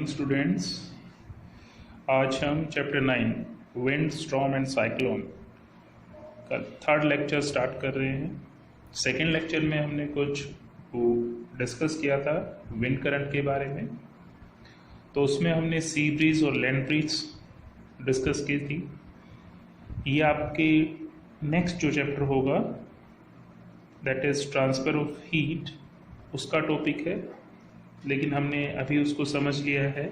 Morning students. आज हम chapter 9 wind storm and cyclone का थर्ड लेक्चर स्टार्ट कर रहे हैं। सेकेंड लेक्चर में हमने कुछ डिस्कस किया था विंड करंट के बारे में, तो उसमें हमने सी ब्रीज और लैंड ब्रीज डिस्कस की थी। ये आपके नेक्स्ट जो चैप्टर होगा that is transfer of heat, उसका टॉपिक है, लेकिन हमने अभी उसको समझ लिया है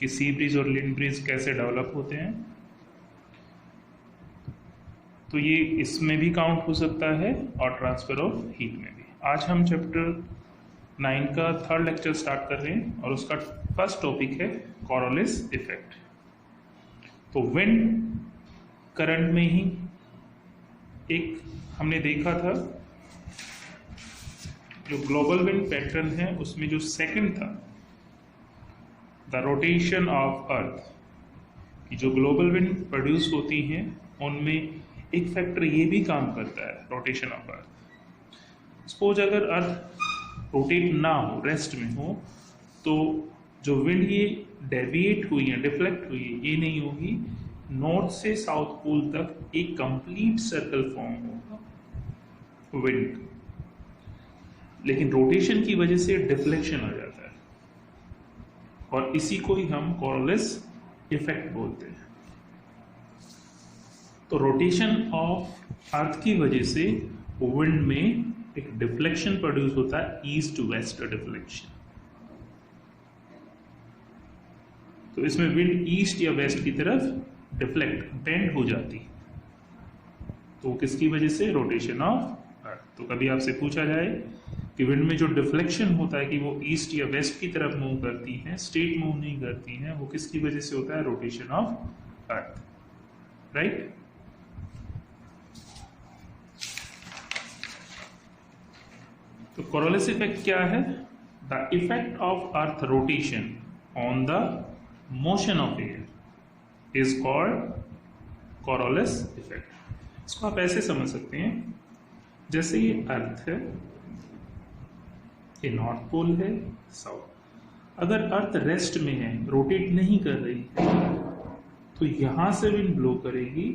कि सी ब्रीज और लैंड ब्रीज कैसे डेवलप होते हैं। तो ये इसमें भी काउंट हो सकता है और ट्रांसफ़र ऑफ हीट में भी। आज हम चैप्टर 9 का थर्ड लेक्चर स्टार्ट कर रहे हैं और उसका फर्स्ट टॉपिक है कॉरोलिस इफेक्ट। तो विंड करंट में ही एक हमने देखा था जो ग्लोबल विंड पैटर्न है, उसमें जो सेकंड था द रोटेशन ऑफ अर्थ की जो ग्लोबल विंड प्रोड्यूस होती हैं उनमें एक फैक्टर ये भी काम करता है, रोटेशन ऑफ अर्थ। सपोज अगर अर्थ रोटेट ना हो, रेस्ट में हो, तो जो विंड ये डेविएट हुई है, डिफ्लेक्ट हुई है, ये नहीं होगी, नॉर्थ से साउथ पोल तक एक कंप्लीट सर्कल फॉर्म होगा विंड, लेकिन रोटेशन की वजह से डिफ्लेक्शन आ जाता है और इसी को ही हम कॉरोलिस इफेक्ट बोलते हैं। तो रोटेशन ऑफ अर्थ की वजह से विंड में एक डिफ्लेक्शन प्रोड्यूस होता है, ईस्ट टू वेस्ट डिफ्लेक्शन। तो इसमें विंड ईस्ट या वेस्ट की तरफ डिफ्लेक्ट, बेंड हो जाती है, तो किसकी वजह से? रोटेशन ऑफ अर्थ। तो कभी आपसे पूछा जाए कि विंड में जो डिफ्लेक्शन होता है कि वो ईस्ट या वेस्ट की तरफ मूव करती है, स्ट्रेट मूव नहीं करती है, वो किसकी वजह से होता है? Rotation of earth, right. तो कॉरोलिस इफेक्ट क्या है? The effect of earth rotation on the motion of air is called Coriolis effect. इसको आप ऐसे समझ सकते हैं, जैसे ये अर्थ है, ये नॉर्थ पोल है, साउथ। अगर अर्थ रेस्ट में है, रोटेट नहीं कर रही है, तो यहां से विंड ब्लो करेगी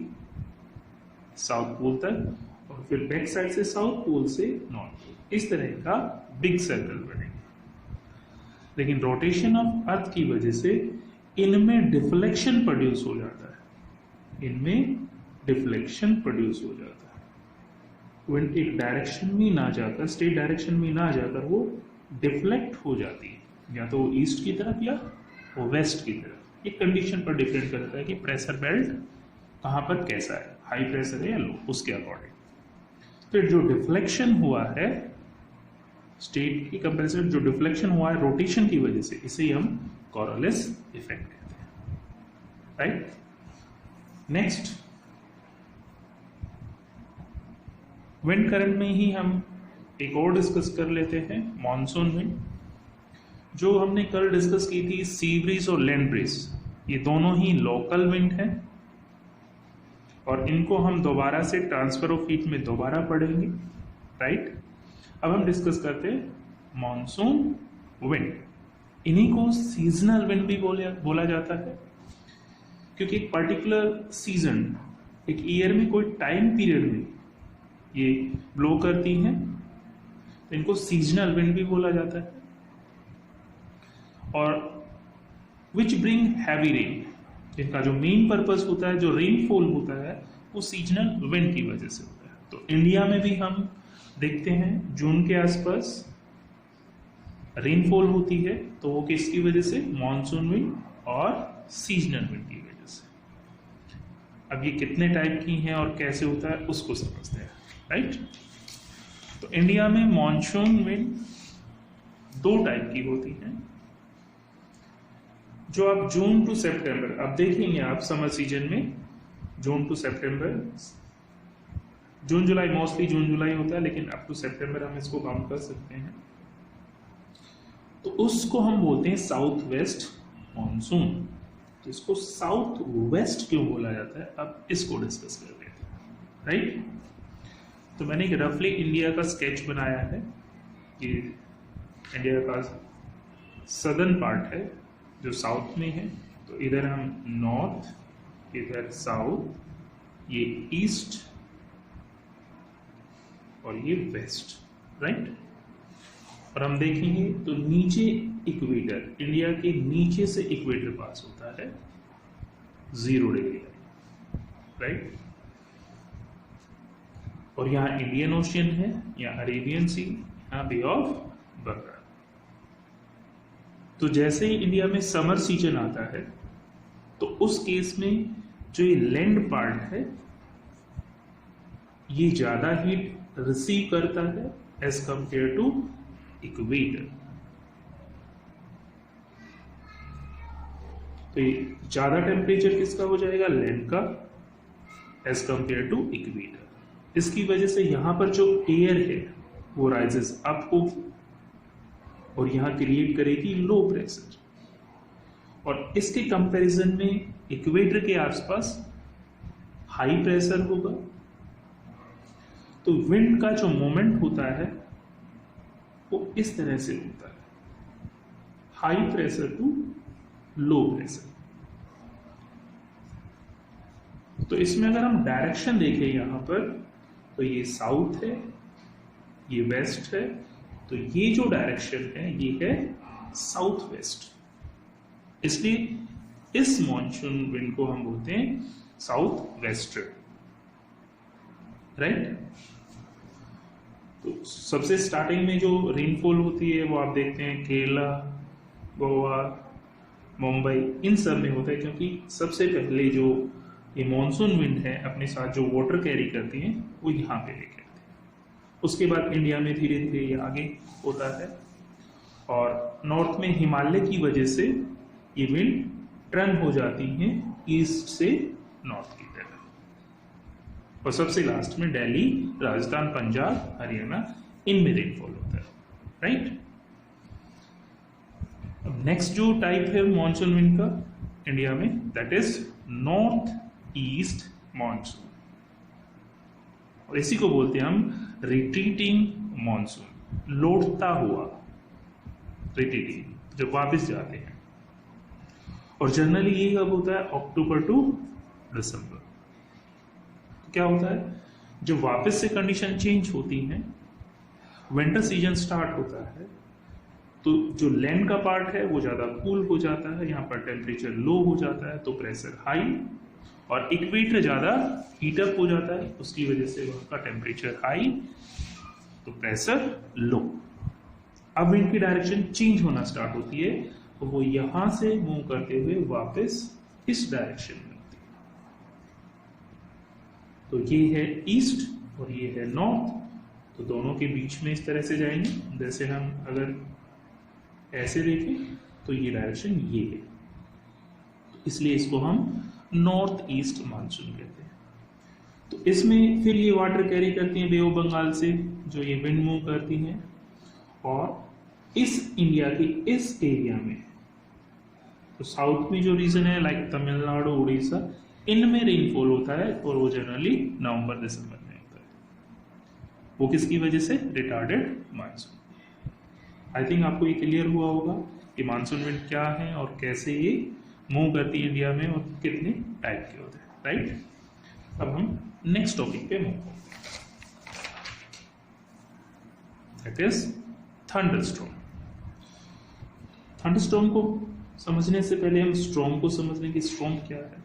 साउथ पोल तक और फिर बैक साइड से साउथ पोल से नॉर्थ पोल, इस तरह का बिग सर्कल बनेगा। लेकिन रोटेशन ऑफ अर्थ की वजह से इनमें डिफ्लेक्शन प्रोड्यूस हो जाता है, इनमें डिफ्लेक्शन प्रोड्यूस हो जाता है। विंड एक डायरेक्शन में ना जाकर, स्ट्रेट डायरेक्शन में ना जाकर वो डिफ्लेक्ट हो जाती है, या तो ईस्ट की तरफ या वो वेस्ट की तरफ। एक कंडीशन पर डिपेंड करता है कि प्रेशर बेल्ट कहाँ पर कैसा है, हाई प्रेशर है या लो, उसके अकॉर्डिंग। फिर जो डिफ्लेक्शन हुआ है स्टेट की कंपेरिजन, जो डिफ्लेक्शन हुआ है रोटेशन की वजह से, इसे हम कॉरोलिस इफेक्ट कहते हैं, राइट। नेक्स्ट, विंड करंट में ही हम एक और डिस्कस कर लेते हैं मॉनसून विंड। जो हमने कल डिस्कस की थी सी ब्रीज और लैंड ब्रीज, ये दोनों ही लोकल विंड है और इनको हम दोबारा से ट्रांसफर ऑफ हीट में दोबारा पढ़ेंगे, राइट। अब हम डिस्कस करते हैं मॉनसून विंड। इन्हीं को सीजनल विंड भी बोला जाता है, क्योंकि एक पर्टिकुलर सीजन, एक ईयर में कोई टाइम पीरियड में ये ब्लो करती हैं, तो इनको सीजनल विंड भी बोला जाता है। और विच ब्रिंग हैवी रेन, इनका जो मेन पर्पस होता है, जो रेनफॉल होता है, वो सीजनल विंड की वजह से होता है। तो इंडिया में भी हम देखते हैं जून के आसपास रेनफॉल होती है, तो वो किसकी वजह से? मॉनसून विंड और सीजनल विंड की वजह से। अब ये कितने टाइप की हैं और कैसे होता है उसको समझते हैं, राइट। तो इंडिया में मॉनसून विंड दो टाइप की होती हैं। जो आप जून टू सितंबर, अब देखेंगे आप समर सीजन में जून to September, June July, mostly जून जुलाई होता है, लेकिन अप टू सितंबर हम इसको काउंट कर सकते हैं। तो उसको हम बोलते हैं साउथ वेस्ट मॉनसून। तो इसको साउथ वेस्ट क्यों बोला जाता है, अब इसको डिस्कस कर लेते हैं, राइट। तो मैंने एक रफली इंडिया का स्केच बनाया है। ये इंडिया का सदर्न पार्ट है, जो साउथ में है, तो इधर हम नॉर्थ, इधर साउथ, ये ईस्ट और ये वेस्ट, राइट। और हम देखेंगे तो नीचे इक्वेटर, इंडिया के नीचे से इक्वेटर पास होता है 0 डिग्री, राइट। और यहाँ इंडियन ओशियन है, यहाँ अरेबियन सी, यहाँ बे ऑफ बंगाल। तो जैसे ही इंडिया में समर सीजन आता है, तो उस केस में जो ये लैंड पार्ट है ये ज्यादा हीट रिसीव करता है एज कंपेयर टू इक्वेटर। तो ये ज्यादा टेम्परेचर किसका हो जाएगा, लैंड का, एज कंपेयर टू इक्वेटर। इसकी वजह से यहां पर जो एयर है वो राइजेस अप होगी और यहां क्रिएट करेगी लो प्रेशर। और इसके कंपैरिजन में इक्वेटर के आसपास हाई प्रेशर होगा। तो विंड का जो मोमेंट होता है वो इस तरह से होता है, high pressure to low pressure. तो इसमें अगर हम डायरेक्शन देखें यहां पर, तो ये साउथ है, ये वेस्ट है, तो ये जो डायरेक्शन है ये है साउथ वेस्ट। इसलिए इस मॉनसून विंड को हम बोलते हैं साउथ वेस्टर्न, राइट। तो सबसे स्टार्टिंग में जो रेनफॉल होती है वो आप देखते हैं केरला, गोवा, मुंबई, इन सब में होता है, क्योंकि सबसे पहले जो ये मॉनसून विंड है अपने साथ जो वाटर कैरी करती है वो यहाँ पे लेके आती है। उसके बाद इंडिया में धीरे धीरे ये आगे होता है और नॉर्थ में हिमालय की वजह से ये विंड टर्न हो जाती है ईस्ट से नॉर्थ की तरफ। और सबसे लास्ट में दिल्ली, राजस्थान, पंजाब, हरियाणा, इनमें रेनफॉल होता है, राइट। नेक्स्ट जो टाइप है मॉनसून विंड का इंडिया में, that is north east monsoon, और इसी को बोलते हैं हम रिट्रीटिंग मॉनसून, लौटता हुआ, रिट्रीटिंग, जब वापस जाते हैं। और जनरली ये कब होता है, अक्टूबर टू दिसंबर। तो क्या होता है, जब वापस से कंडीशन चेंज होती है, विंटर सीजन स्टार्ट होता है, तो जो लैंड का पार्ट है वो ज्यादा कूल हो जाता है, यहाँ पर टेम्परेचर लो हो जाता है, तो प्रेशर हाई, और इक्वेटर ज्यादा हीटअप हो जाता है, उसकी वजह से वहां का टेम्परेचर हाई, तो प्रेशर लो। अब विंड की डायरेक्शन चेंज होना स्टार्ट होती है, तो वो यहां से मूव करते हुए वापस इस डायरेक्शन में होती है। तो ये है ईस्ट और ये है नॉर्थ, तो दोनों के बीच में इस तरह से जाएंगे। जैसे हम अगर ऐसे देखें तो ये डायरेक्शन ये है, तो इसलिए इसको हम नॉर्थ ईस्ट मानसून कहते हैं। तो इसमें फिर ये वाटर कैरी करती हैं बे ऑफ बंगाल से, जो ये विंड मूव करती हैं, और इस इंडिया के इस एरिया में, तो साउथ में जो रीजन है लाइक तमिलनाडु, उड़ीसा, इनमें रेनफॉल होता है, और वो जनरली नवंबर दिसंबर में होता है। वो किसकी वजह से, रिटार्डेड मानसून। आई थिंक आपको ये क्लियर हुआ होगा कि मानसून विंड क्या है और कैसे ये मूव करती है इंडिया में और कितने टाइप के होते हैं, राइट। अब हम नेक्स्ट टॉपिक पे मूव करते हैं, दैट इज थंडरस्टॉर्म। थंडरस्टॉर्म को समझने से पहले हम स्टॉर्म को समझ लें कि स्टॉर्म क्या है।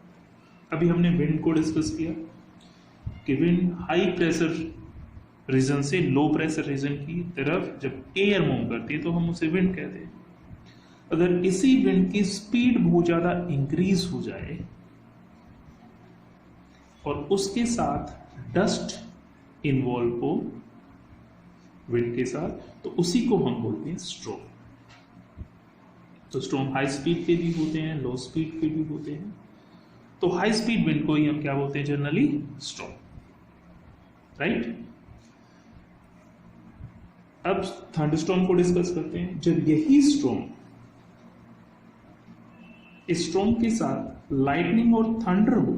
अभी हमने विंड को डिस्कस किया कि विंड हाई प्रेशर रीजन से लो प्रेशर रीजन की तरफ जब एयर मूव करती है तो हम उसे विंड कहते हैं। अगर इसी विंड की स्पीड बहुत ज्यादा इंक्रीज हो जाए और उसके साथ डस्ट इन्वॉल्व हो विंड के साथ, तो उसी को हम बोलते हैं स्टॉर्म। तो स्टॉर्म हाई स्पीड के भी होते हैं, लो स्पीड के भी होते हैं। तो हाई स्पीड विंड को ही हम क्या बोलते हैं जनरली, स्टॉर्म, राइट। अब थंडरस्टॉर्म को डिस्कस करते हैं। जब यही स्टॉर्म, इस स्टॉर्म के साथ लाइटनिंग और थंडर हो,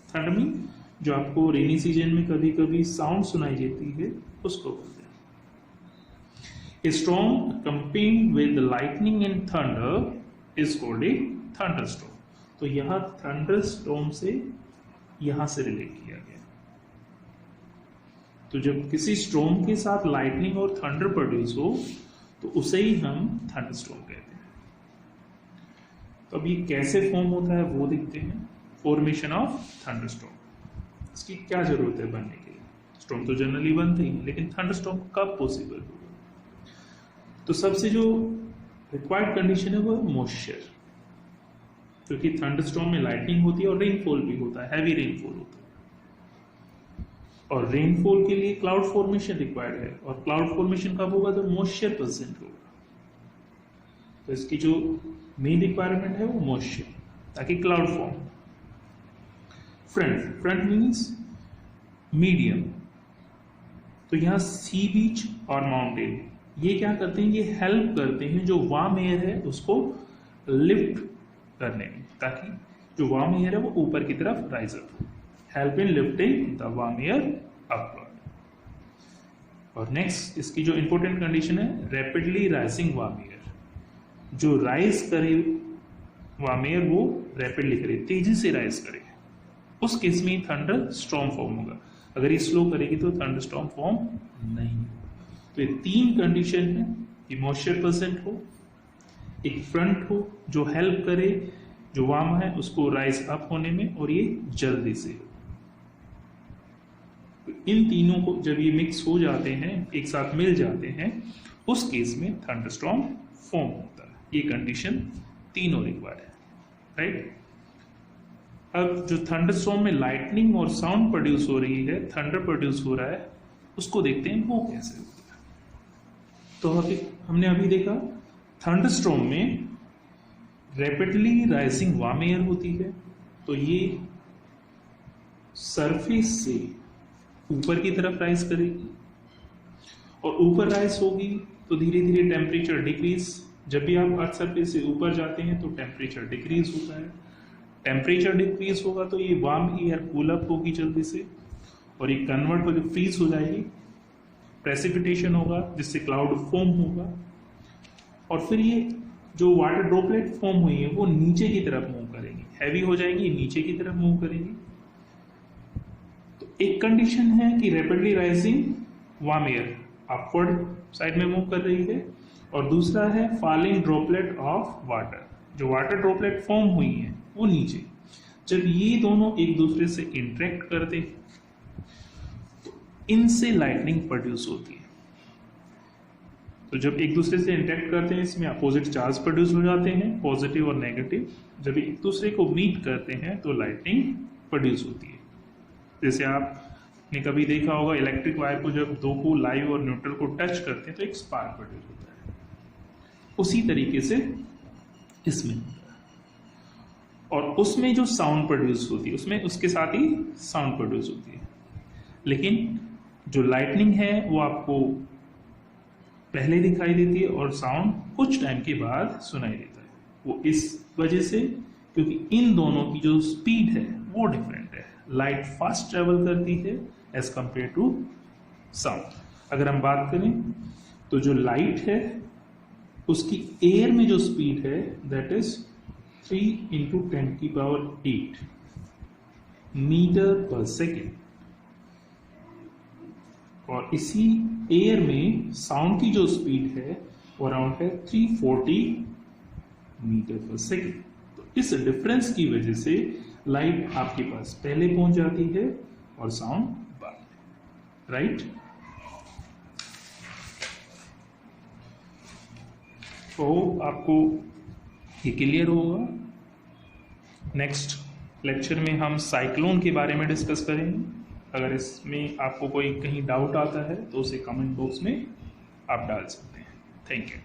थंडर मीन जो आपको रेनी सीजन में कभी कभी साउंड सुनाई देती है, उसको बोलते हैं। A storm accompanied with lightning and thunder is called a thunderstorm. तो यहाँ थंडरस्टॉर्म से यहां से रिलेट किया गया। तो जब किसी स्टॉर्म के साथ लाइटनिंग और थंडर प्रोड्यूस हो तो उसे ही हम थंडरस्टॉर्म कहते हैं। तो अब ये कैसे फॉर्म होता है वो देखते हैं। फॉर्मेशन ऑफ थंडरस्टॉर्म, इसकी क्या जरूरत है बनने के लिए? स्टॉर्म तो जनरली बनते ही, लेकिन थंडरस्टॉर्म कब पॉसिबल होगा? तो सबसे जो रिक्वायर्ड कंडीशन है वो मॉइस्चर, क्योंकि थंडरस्टॉर्म में लाइटनिंग होती है और रेनफॉल भी होता है, हैवी रेनफॉल होता है। और रेनफॉल के लिए क्लाउड फॉर्मेशन रिक्वायर्ड है, और क्लाउड फॉर्मेशन कब होगा? तो मॉइस्चर प्रेजेंट होगा। तो इसकी जो मेन रिक्वायरमेंट है वो मॉइस्चर, ताकि cloud form. Front means medium. तो यहाँ सी बीच और माउंटेन ये क्या करते हैं? ये हेल्प करते हैं जो वार्म एयर है उसको लिफ्ट करने में, ताकि जो वार्म एयर है वो ऊपर की तरफ राइज अप हो। Help in lifting the warm air upward. और नेक्स्ट इसकी जो इंपॉर्टेंट कंडीशन है, रैपिडली राइजिंग वार्म एयर। जो राइज करे वार्म एयर वो रैपिडली करे, तेजी से राइज करे, उस केस में थंडर स्टॉर्म फॉर्म होगा। अगर ये स्लो करेगी तो थंडर स्टॉर्म फॉर्म नहीं होगा। तो ये तीन कंडीशन है कि मॉइस्चर प्रेजेंट हो, एक फ्रंट हो जो हेल्प करे जो वार्म है उसको राइज अप होने में, और ये जल्दी से हो। तो इन तीनों को जब ये मिक्स हो जाते हैं, एक साथ मिल जाते हैं, उस केस में थंडरस्टॉर्म फॉर्म होता है। ये कंडीशन तीनों रिक्वायर्ड है, राइट। अब जो थंडरस्टॉर्म में लाइटनिंग और साउंड प्रोड्यूस हो रही है, थंडर प्रोड्यूस हो रहा है, उसको देखते हैं वो कैसे होता है। तो हमने अभी देखा थंडरस्टॉर्म में रैपिडली राइजिंग वार्म एयर होती है, तो ये सरफेस से ऊपर की तरफ राइज करेगी, और ऊपर राइज होगी तो धीरे धीरे टेम्परेचर डिक्रीज। जब भी आप अर्थ सरफेस से ऊपर जाते हैं तो टेम्परेचर डिक्रीज होता है। टेम्परेचर डिक्रीज होगा तो ये वार्म एयर कूल अप होगी जल्दी से, और ये कन्वर्ट होकर फ्रीज हो जाएगी, प्रेसिपिटेशन होगा जिससे क्लाउड फॉर्म होगा, और फिर ये जो वाटर ड्रॉपलेट फॉर्म हुई है वो नीचे की तरफ मूव करेंगी, हैवी हो जाएंगी, नीचे की तरफ मूव करेंगी। तो एक कंडीशन है कि rapidly rising warm air upward side में मूव कर रही है, और दूसरा है फॉलिंग ड्रॉपलेट ऑफ वाटर, जो वाटर ड्रॉपलेट फॉर्म हुई है वो नीचे। जब ये दोनों एक दूसरे से इंटरेक्ट करते तो इनसे लाइटनिंग प्रोड्यूस होती है। तो जब एक दूसरे से इंटरेक्ट करते हैं इसमें अपोजिट चार्ज प्रोड्यूस हो जाते हैं, पॉजिटिव और नेगेटिव। जब एक दूसरे को मीट करते हैं तो लाइटनिंग प्रोड्यूस होती है। जैसे आपने कभी देखा होगा इलेक्ट्रिक वायर को जब दो को लाइव और न्यूट्रल को टच करते हैं तो एक स्पार्क प्रोड्यूस होता है, उसी तरीके से इसमें। और उसमें जो साउंड प्रोड्यूस होती है उसमें उसके साथ ही साउंड प्रोड्यूस होती है, लेकिन जो लाइटनिंग है वो आपको पहले दिखाई देती है और साउंड कुछ टाइम के बाद सुनाई देता है। वो इस वजह से क्योंकि इन दोनों की जो स्पीड है वो डिफरेंट है। लाइट फास्ट ट्रेवल करती है एज कंपेयर टू साउंड। अगर हम बात करें तो जो लाइट है उसकी एयर में जो स्पीड है दैट इज 3 × 10⁸ मीटर पर सेकेंड, और इसी एयर में साउंड की जो स्पीड है वो अराउंड है 340 मीटर पर सेकेंड। तो इस डिफरेंस की वजह से लाइट आपके पास पहले पहुंच जाती है और साउंड बाद में, राइट। तो आपको ये क्लियर होगा। नेक्स्ट लेक्चर में हम साइक्लोन के बारे में डिस्कस करेंगे। अगर इसमें आपको कोई कहीं डाउट आता है तो उसे कमेंट बॉक्स में आप डाल सकते हैं। Thank you.